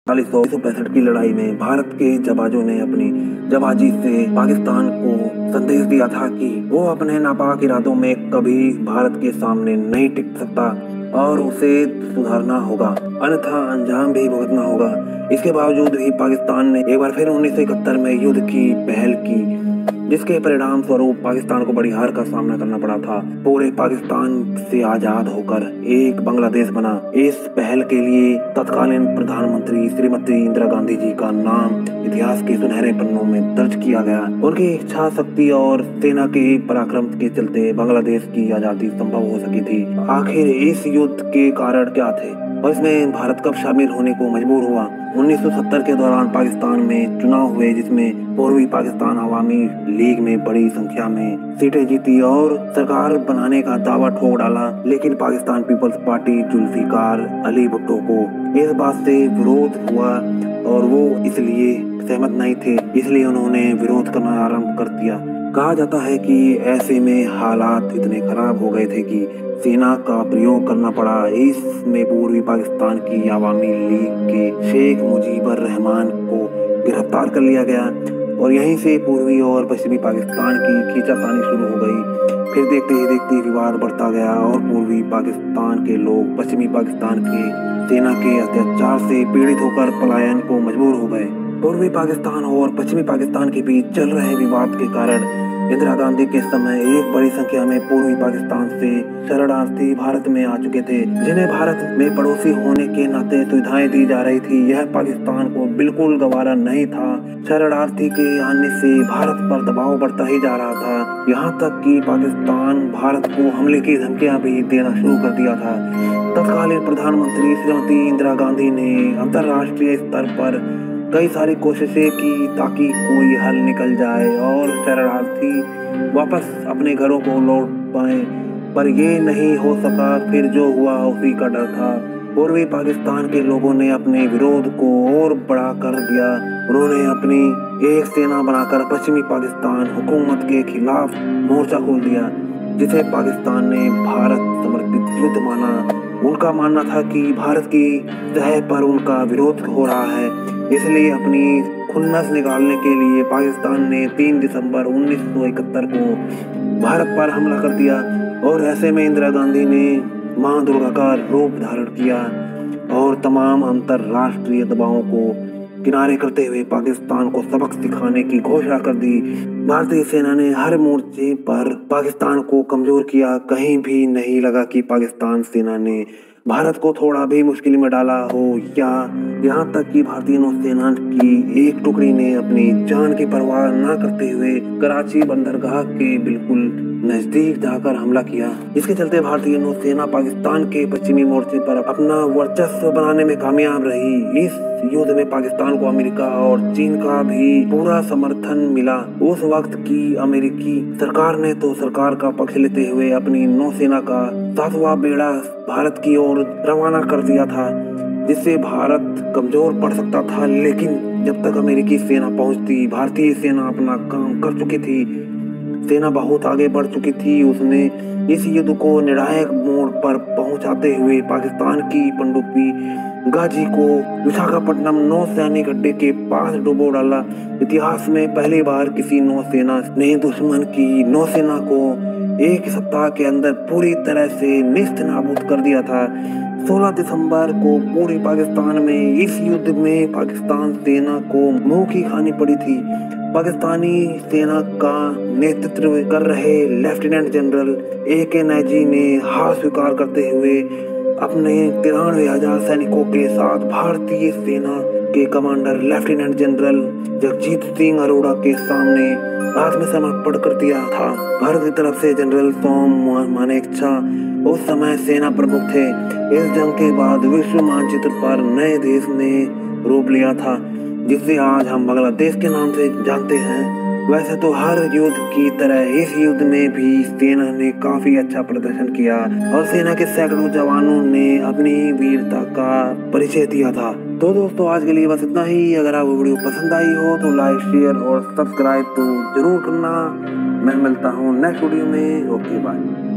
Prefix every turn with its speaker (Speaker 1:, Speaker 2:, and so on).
Speaker 1: 1965 की लड़ाई में भारत के जवानों ने अपनी जाबाजी से पाकिस्तान को संदेश दिया था कि वो अपने नापाक इरादों में कभी भारत के सामने नहीं टिक सकता और उसे सुधारना होगा, अन्यथा अंजाम भी भुगतना होगा। इसके बावजूद भी पाकिस्तान ने एक बार फिर 1971 में युद्ध की पहल की, जिसके परिणाम स्वरूप पाकिस्तान को बड़ी हार का सामना करना पड़ा था। पूरे पाकिस्तान से आजाद होकर एक बांग्लादेश बना। इस पहल के लिए तत्कालीन प्रधानमंत्री श्रीमती इंदिरा गांधी जी का नाम इतिहास के सुनहरे पन्नों में दर्ज किया गया। उनकी इच्छा शक्ति और सेना के पराक्रम के चलते बांग्लादेश की आजादी संभव हो सकी थी। आखिर इस युद्ध के कारण क्या थे और इसमें भारत कब शामिल होने को मजबूर हुआ? 1970 के दौरान पाकिस्तान में चुनाव हुए, जिसमें पूर्वी पाकिस्तान अवामी लीग में बड़ी संख्या में सीटें जीती और सरकार बनाने का दावा ठोक डाला। लेकिन पाकिस्तान पीपल्स पार्टी जुल्फिकार अली भुट्टो को इस बात से विरोध हुआ और वो इसलिए सहमत नहीं थे, इसलिए उन्होंने विरोध करना आरंभ कर दिया। कहा जाता है कि ऐसे में हालात इतने खराब हो गए थे कि सेना का प्रयोग करना पड़ा। इसमें पूर्वी पाकिस्तान की अवामी लीग के शेख मुजीबर रहमान को गिरफ्तार कर लिया गया और यहीं से पूर्वी और पश्चिमी पाकिस्तान की खींचातानी शुरू हो गई। फिर देखते ही देखते विवाद बढ़ता गया और पूर्वी पाकिस्तान के लोग पश्चिमी पाकिस्तान के सेना के अत्याचार से पीड़ित होकर पलायन को मजबूर हो गए। पूर्वी पाकिस्तान और पश्चिमी पाकिस्तान के बीच चल रहे विवाद के कारण इंदिरा गांधी के समय एक बड़ी संख्या में पूर्वी पाकिस्तान से शरणार्थी भारत में आ चुके थे, जिन्हें भारत में पड़ोसी होने के नाते सुविधाएं दी जा रही थी। यह पाकिस्तान को बिल्कुल गवारा नहीं था। शरणार्थी के आने से भारत पर दबाव बढ़ता ही जा रहा था, यहाँ तक कि पाकिस्तान भारत को हमले की धमकियां भी देना शुरू कर दिया था। तत्कालीन प्रधानमंत्री श्रीमती इंदिरा गांधी ने अंतर्राष्ट्रीय स्तर पर कई सारी कोशिशें की ताकि कोई हल निकल जाए और शरणार्थी वापस अपने घरों को लौट पाए, पर ये नहीं हो सका। फिर जो हुआ उसी का डर था। पूर्वी पाकिस्तान के लोगों ने अपने विरोध को और बड़ा कर दिया। उन्होंने अपनी एक सेना बनाकर पश्चिमी पाकिस्तान हुकूमत के खिलाफ मोर्चा खोल दिया, जिसे पाकिस्तान ने भारत समर्पित युद्ध माना। उनका मानना था कि भारत की सतह पर उनका विरोध हो रहा है, इसलिए अपनी खुन्नस निकालने के लिए पाकिस्तान ने 3 दिसंबर 1971 को भारत पर हमला कर दिया और ऐसे में इंदिरा गांधी ने मां दुर्गा का रूप धारण किया और तमाम अंतर्राष्ट्रीय दबावों को किनारे करते हुए पाकिस्तान को सबक सिखाने की घोषणा कर दी। भारतीय सेना ने हर मोर्चे पर पाकिस्तान को कमजोर किया। कहीं भी नहीं लगा कि पाकिस्तान सेना ने भारत को थोड़ा भी मुश्किल में डाला हो, या यहाँ तक कि भारतीय नौसेना की एक टुकड़ी ने अपनी जान की परवाह न करते हुए कराची बंदरगाह के बिल्कुल नजदीक जाकर हमला किया। इसके चलते भारतीय नौसेना पाकिस्तान के पश्चिमी मोर्चे पर अपना वर्चस्व बनाने में कामयाब रही। इस युद्ध में पाकिस्तान को अमेरिका और चीन का भी पूरा समर्थन मिला। उस वक्त की अमेरिकी सरकार ने तो सरकार का पक्ष लेते हुए अपनी नौसेना का 7वां बेड़ा भारत की ओर रवाना कर दिया था, जिससे भारत कमजोर पड़ सकता था। लेकिन जब तक अमेरिकी सेना पहुंचती, भारतीय सेना अपना काम कर चुकी थी। सेना बहुत आगे बढ़ चुकी थी। उसने इस युद्ध को निर्णायक मोड़ पर पहुंचाते हुए पाकिस्तान की पनडुब्बी गाजी को विशाखापट्टनम नौसैनिक अड्डे के पास डुबो डाला। इतिहास में पहली बार किसी नौसेना ने दुश्मन की नौसेना को एक सप्ताह के अंदर पूरी तरह से नेस्त नाबूद कर दिया था। 16 दिसंबर को पूरी पाकिस्तान में इस युद्ध में पाकिस्तान सेना को मुंह की खानी पड़ी थी। पाकिस्तानी सेना का नेतृत्व कर रहे लेफ्टिनेंट जनरल AK नैजी ने हार स्वीकार करते हुए अपने 93,000 सैनिकों के साथ भारतीय सेना के commander lieutenant general Jagjit Singh Arora के सामने आत्मसमर्पण कर दिया था। भारत की तरफ से जनरल सोम मानेकशॉ उस समय सेना प्रमुख थे। इस जंग के बाद विश्व मानचित्र पर नए देश ने रूप लिया था, जिसे आज हम बांग्लादेश के नाम से जानते हैं। वैसे तो हर युद्ध की तरह इस युद्ध में भी सेना ने काफी अच्छा प्रदर्शन किया और सेना के सैकड़ों जवानों ने अपनी वीरता का परिचय दिया था। तो दोस्तों, आज के लिए बस इतना ही। अगर आपको वीडियो पसंद आई हो तो लाइक, शेयर और सब्सक्राइब तो जरूर करना। मैं मिलता हूँ नेक्स्ट वीडियो में। Okay, bye.